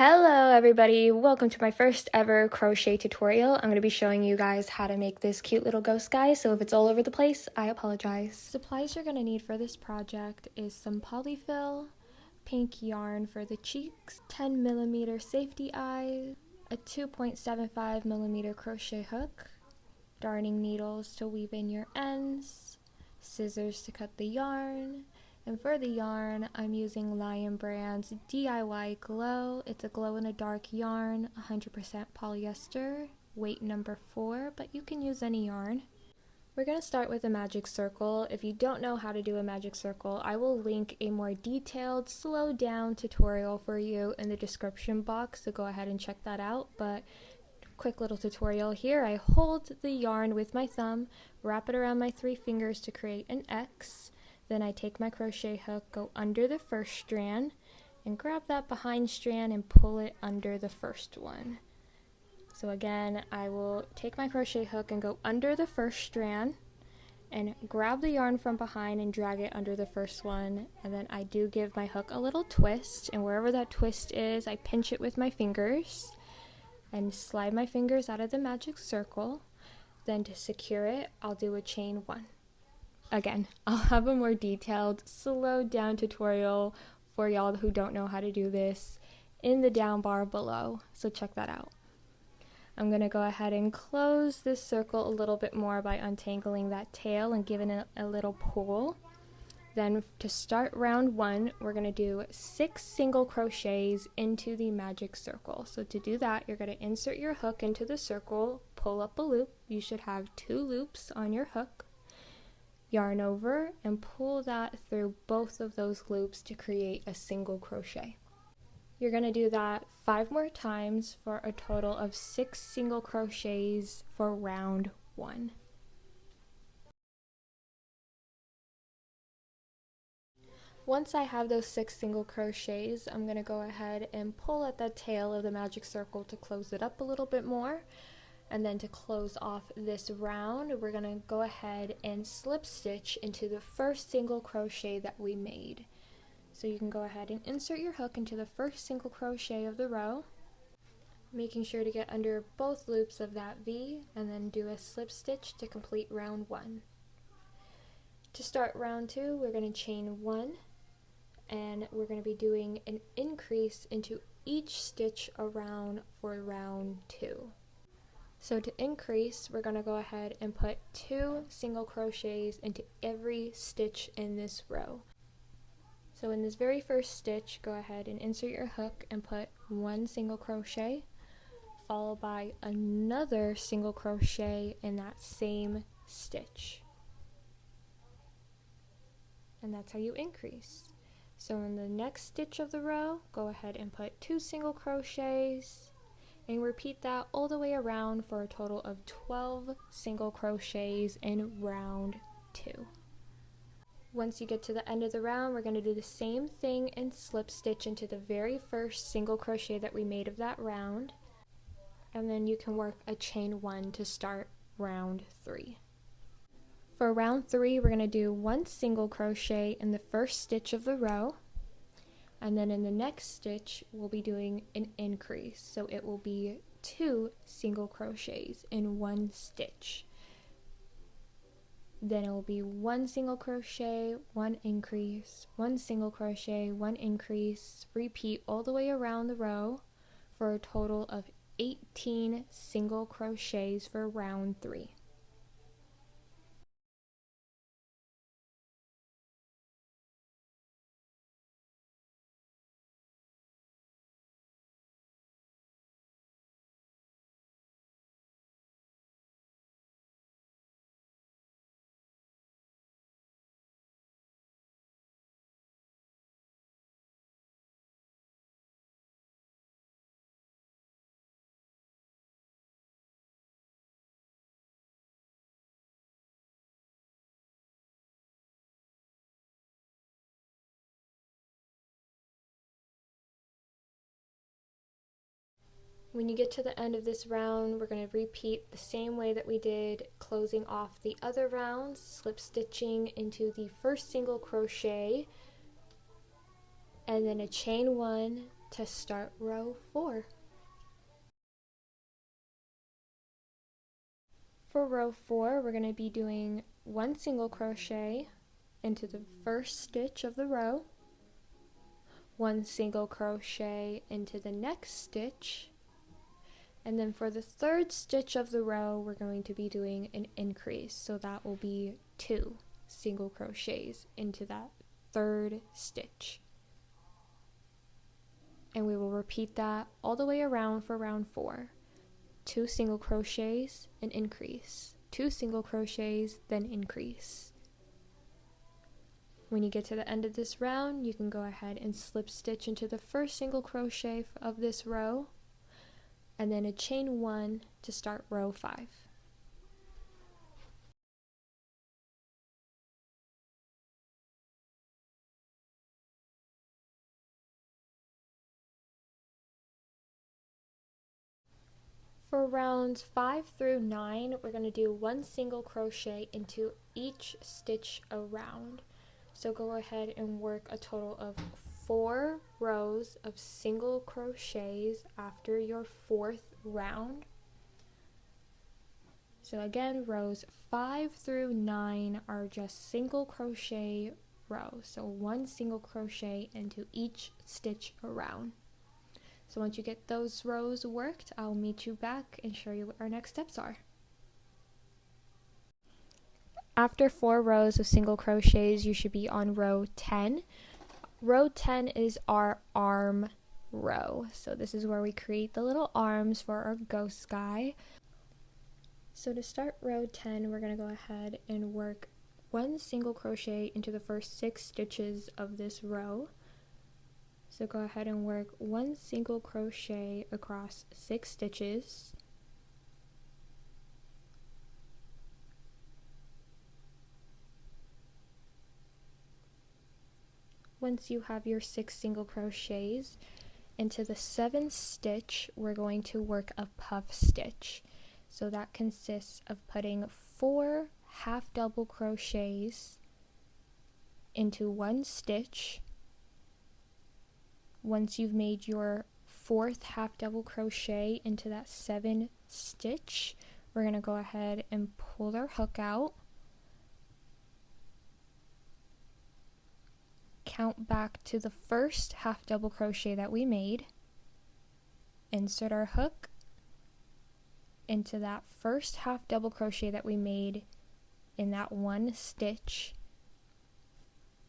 Hello everybody, welcome to my first ever crochet tutorial. I'm going to be showing you guys how to make this cute little ghost guy, so if it's all over the place, I apologize. Supplies you're going to need for this project is some polyfill, pink yarn for the cheeks, 10mm safety eyes, a 2.75mm crochet hook, darning needles to weave in your ends, scissors to cut the yarn, and for the yarn, I'm using Lion Brand's DIY Glow. It's a glow-in-the-dark yarn, 100% polyester, weight number 4, but you can use any yarn. We're going to start with a magic circle. If you don't know how to do a magic circle, I will link a more detailed, slowed-down tutorial for you in the description box, so go ahead and check that out. But quick little tutorial here. I hold the yarn with my thumb, wrap it around my 3 fingers to create an X. Then I take my crochet hook, go under the first strand, and grab that behind strand and pull it under the first one. So again, I will take my crochet hook and go under the first strand, and grab the yarn from behind and drag it under the first one. And then I do give my hook a little twist, and wherever that twist is, I pinch it with my fingers, and slide my fingers out of the magic circle. Then to secure it, I'll do a chain 1. Again, I'll have a more detailed, slowed down tutorial for y'all who don't know how to do this in the down bar below, so check that out. I'm going to go ahead and close this circle a little bit more by untangling that tail and giving it a little pull. Then to start round 1, we're going to do 6 single crochets into the magic circle. So to do that, you're going to insert your hook into the circle, pull up a loop. You should have 2 loops on your hook. Yarn over and pull that through both of those loops to create a single crochet. You're going to do that 5 more times for a total of 6 single crochets for round 1. Once I have those 6 single crochets, I'm going to go ahead and pull at the tail of the magic circle to close it up a little bit more. And then to close off this round, we're going to go ahead and slip stitch into the first single crochet that we made. So you can go ahead and insert your hook into the first single crochet of the row, making sure to get under both loops of that V, and then do a slip stitch to complete round 1. To start round 2, we're going to chain 1, and we're going to be doing an increase into each stitch around for round 2. So to increase, we're going to go ahead and put 2 single crochets into every stitch in this row. So in this very first stitch, go ahead and insert your hook and put 1 single crochet, followed by another single crochet in that same stitch. And that's how you increase. So in the next stitch of the row, go ahead and put 2 single crochets, and repeat that all the way around for a total of 12 single crochets in round 2. Once you get to the end of the round, we're going to do the same thing and slip stitch into the very first single crochet that we made of that round, and then you can work a chain 1 to start round 3. For round 3, we're going to do 1 single crochet in the first stitch of the row. And then in the next stitch, we'll be doing an increase. So it will be 2 single crochets in 1 stitch. Then it will be 1 single crochet, 1 increase, 1 single crochet, 1 increase. Repeat all the way around the row for a total of 18 single crochets for round 3. When you get to the end of this round, we're going to repeat the same way that we did closing off the other rounds, slip stitching into the first single crochet, and then a chain 1, to start row 4. For row 4, we're going to be doing 1 single crochet into the first stitch of the row, 1 single crochet into the next stitch, and then for the third stitch of the row, we're going to be doing an increase, so that will be 2 single crochets into that third stitch. And we will repeat that all the way around for round 4. 2 single crochets, an increase, 2 single crochets, then increase. When you get to the end of this round, you can go ahead and slip stitch into the first single crochet of this row, and then a chain 1 to start row 5. For rounds 5 through 9, we're going to do 1 single crochet into each stitch around. So go ahead and work a total of 4 rows of single crochets after your 4th round. So again, rows 5 through 9 are just single crochet rows. So 1 single crochet into each stitch around. So once you get those rows worked, I'll meet you back and show you what our next steps are. After 4 rows of single crochets, you should be on row 10. Row 10 is our arm row. So this is where we create the little arms for our ghost guy. So to start row 10, we're going to go ahead and work 1 single crochet into the first 6 stitches of this row. So go ahead and work 1 single crochet across 6 stitches. Once you have your 6 single crochets, into the 7th stitch, we're going to work a puff stitch. So that consists of putting 4 half double crochets into 1 stitch. Once you've made your 4th half double crochet into that 7th stitch, we're going to go ahead and pull our hook out, count back to the first half double crochet that we made, insert our hook into that first half double crochet that we made in that 1 stitch.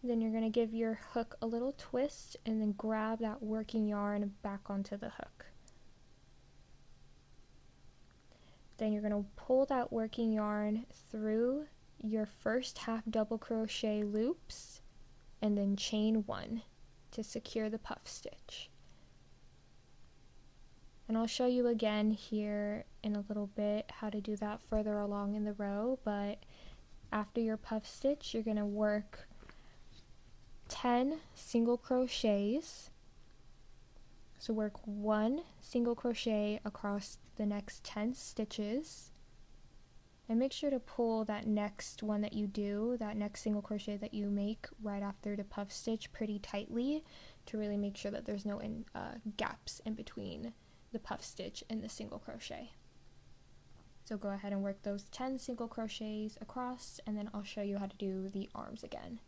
Then you're going to give your hook a little twist and then grab that working yarn back onto the hook. Then you're going to pull that working yarn through your first half double crochet loops and then chain 1 to secure the puff stitch. And I'll show you again here in a little bit how to do that further along in the row, but after your puff stitch, you're going to work 10 single crochets. So work 1 single crochet across the next 10 stitches, and make sure to pull that next one that you do, that next single crochet that you make right after the puff stitch pretty tightly to really make sure that there's no gaps in between the puff stitch and the single crochet. So go ahead and work those 10 single crochets across, and then I'll show you how to do the arms again.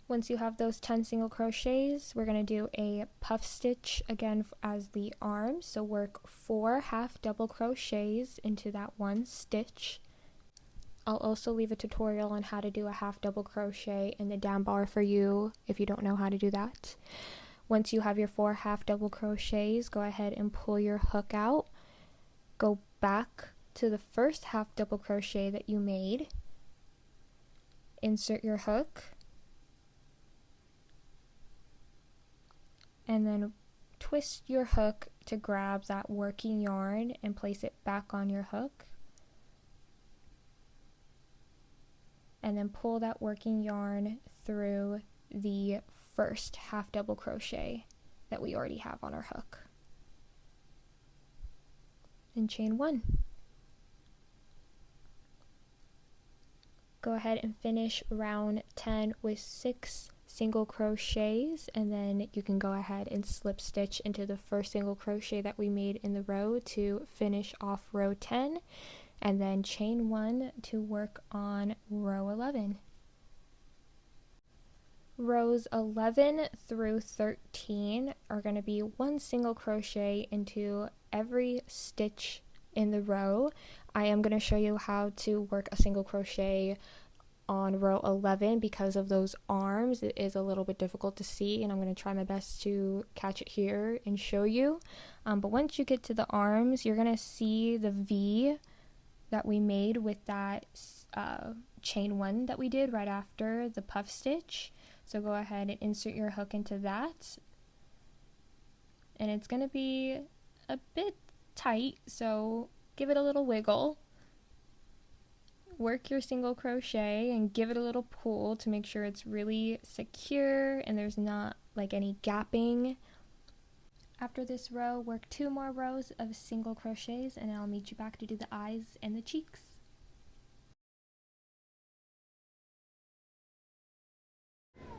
Once you have those 10 single crochets, we're going to do a puff stitch again as the arms. So work 4 half double crochets into that 1 stitch. I'll also leave a tutorial on how to do a half double crochet in the down bar for you if you don't know how to do that. Once you have your 4 half double crochets, go ahead and pull your hook out. Go back to the first half double crochet that you made. Insert your hook. And then twist your hook to grab that working yarn and place it back on your hook. And then pull that working yarn through the first half double crochet that we already have on our hook. And chain 1. Go ahead and finish round 10 with 6 single crochets, and then you can go ahead and slip stitch into the first single crochet that we made in the row to finish off row 10, and then chain 1 to work on row 11. Rows 11 through 13 are going to be 1 single crochet into every stitch in the row. I am going to show you how to work a single crochet on row 11 because of those arms. It is a little bit difficult to see, and I'm going to try my best to catch it here and show you. But once you get to the arms, you're going to see the V that we made with that chain 1 that we did right after the puff stitch. So go ahead and insert your hook into that, and it's going to be a bit tight, so give it a little wiggle. Work your single crochet and give it a little pull to make sure it's really secure and there's not like any gapping. After this row, work 2 more rows of single crochets, and I'll meet you back to do the eyes and the cheeks.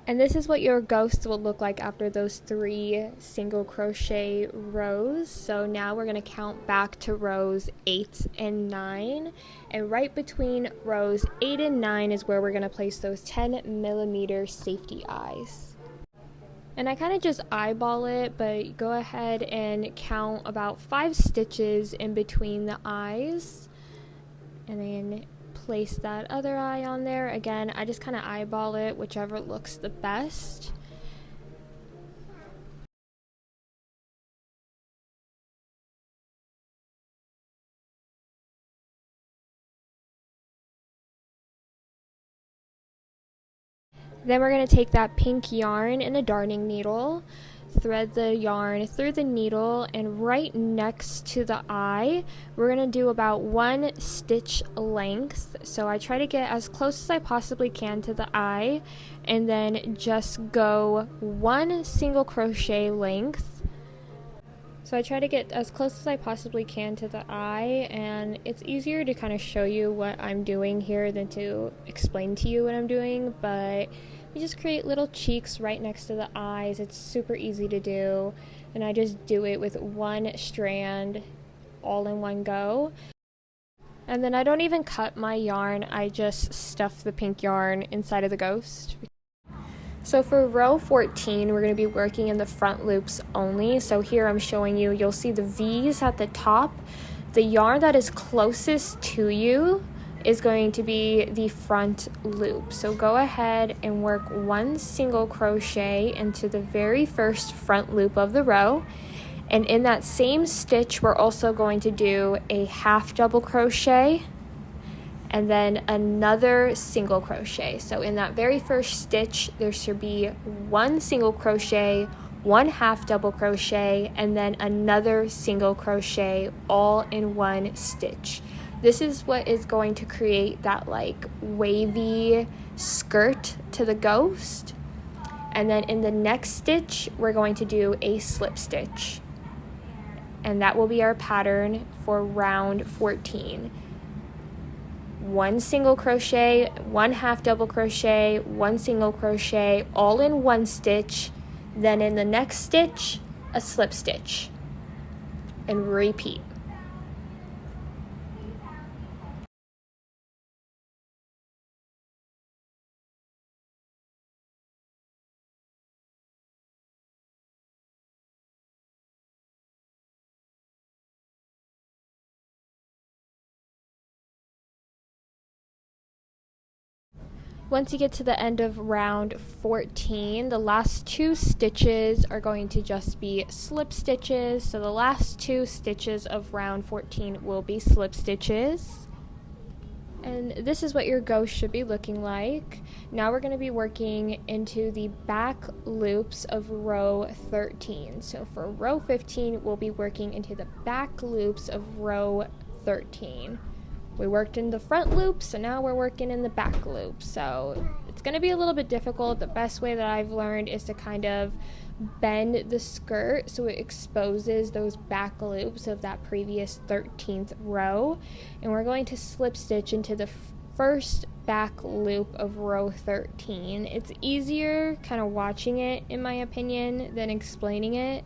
And this is what your ghost will look like after those 3 single crochet rows. So now we're going to count back to rows 8 and 9. And right between rows 8 and 9 is where we're going to place those 10mm safety eyes. And I kind of just eyeball it, but go ahead and count about 5 stitches in between the eyes. And then place that other eye on there. Again, I just kind of eyeball it, whichever looks the best. Then we're going to take that pink yarn and a darning needle, thread the yarn through the needle, and right next to the eye we're going to do about 1 stitch length. So I try to get as close as I possibly can to the eye, and then just go 1 single crochet length. So I try to get as close as I possibly can to the eye, and it's easier to kind of show you what I'm doing here than to explain to you what I'm doing, but you just create little cheeks right next to the eyes. It's super easy to do, and I just do it with 1 strand all in one go. And then I don't even cut my yarn, I just stuff the pink yarn inside of the ghost. So for row 14, we're going to be working in the front loops only. So here I'm showing you, you'll see the V's at the top. The yarn that is closest to you is going to be the front loop. So go ahead and work 1 single crochet into the very first front loop of the row. And in that same stitch, we're also going to do a half double crochet and then another single crochet. So in that very first stitch, there should be 1 single crochet, 1 half double crochet, and then another single crochet all in 1 stitch. This is what is going to create that like wavy skirt to the ghost. And then in the next stitch, we're going to do a slip stitch. And that will be our pattern for round 14. 1 single crochet, 1 half double crochet, 1 single crochet, all in 1 stitch. Then in the next stitch, a slip stitch. And repeat. Once you get to the end of round 14, the last 2 stitches are going to just be slip stitches. So the last 2 stitches of round 14 will be slip stitches. And this is what your ghost should be looking like. Now we're going to be working into the back loops of row 13. So for row 15, we'll be working into the back loops of row 13. We worked in the front loop, so now we're working in the back loop. So it's going to be a little bit difficult. The best way that I've learned is to kind of bend the skirt so it exposes those back loops of that previous 13th row. And we're going to slip stitch into the first back loop of row 13. It's easier kind of watching it, in my opinion, than explaining it.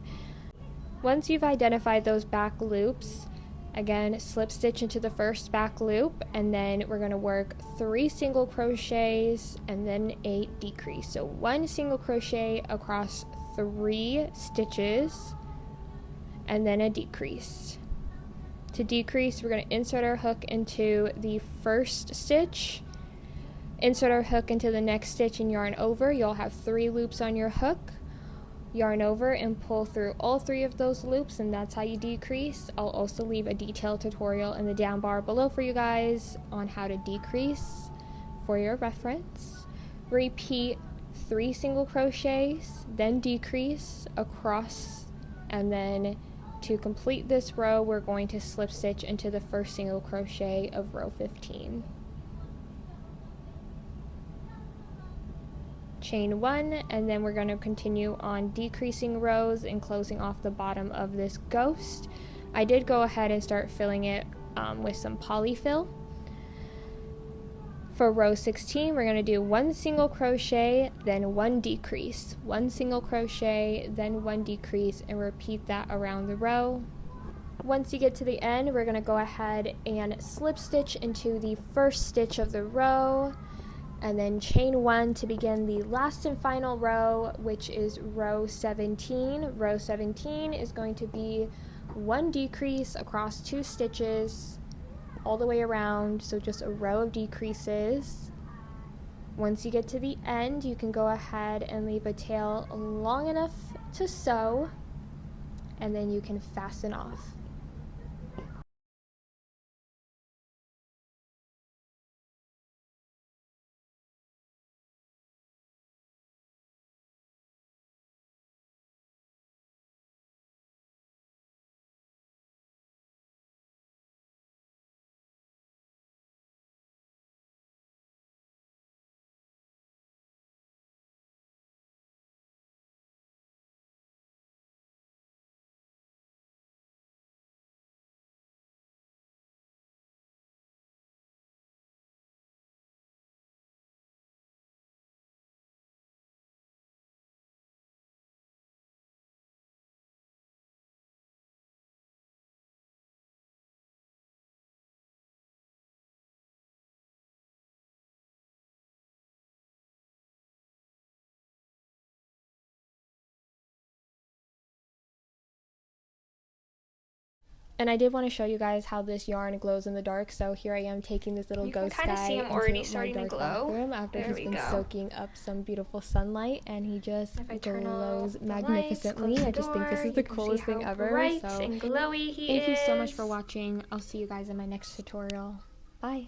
Once you've identified those back loops, again, slip stitch into the first back loop, and then we're going to work 3 single crochets and then a decrease. So 1 single crochet across 3 stitches and then a decrease. To decrease, we're going to insert our hook into the first stitch, insert our hook into the next stitch and yarn over. You'll have 3 loops on your hook. Yarn over and pull through all 3 of those loops, and that's how you decrease. I'll also leave a detailed tutorial in the down bar below for you guys on how to decrease for your reference. Repeat 3 single crochets, then decrease across, and then to complete this row, we're going to slip stitch into the first single crochet of row 15. Chain 1, and then we're going to continue on decreasing rows and closing off the bottom of this ghost. I did go ahead and start filling it with some polyfill. For row 16, we're going to do 1 single crochet, then 1 decrease, 1 single crochet, then 1 decrease, and repeat that around the row. Once you get to the end, we're going to go ahead and slip stitch into the first stitch of the row, and then chain 1 to begin the last and final row, which is row 17. Row 17 is going to be 1 decrease across 2 stitches all the way around, so just a row of decreases. Once you get to the end, you can go ahead and leave a tail long enough to sew, and then you can fasten off. And I did want to show you guys how this yarn glows in the dark. So here I am taking this little ghost guy into my dark bathroom after he's been soaking up some beautiful sunlight, and he just glows magnificently. I just think this is the coolest thing ever. So thank you so much for watching. I'll see you guys in my next tutorial. Bye.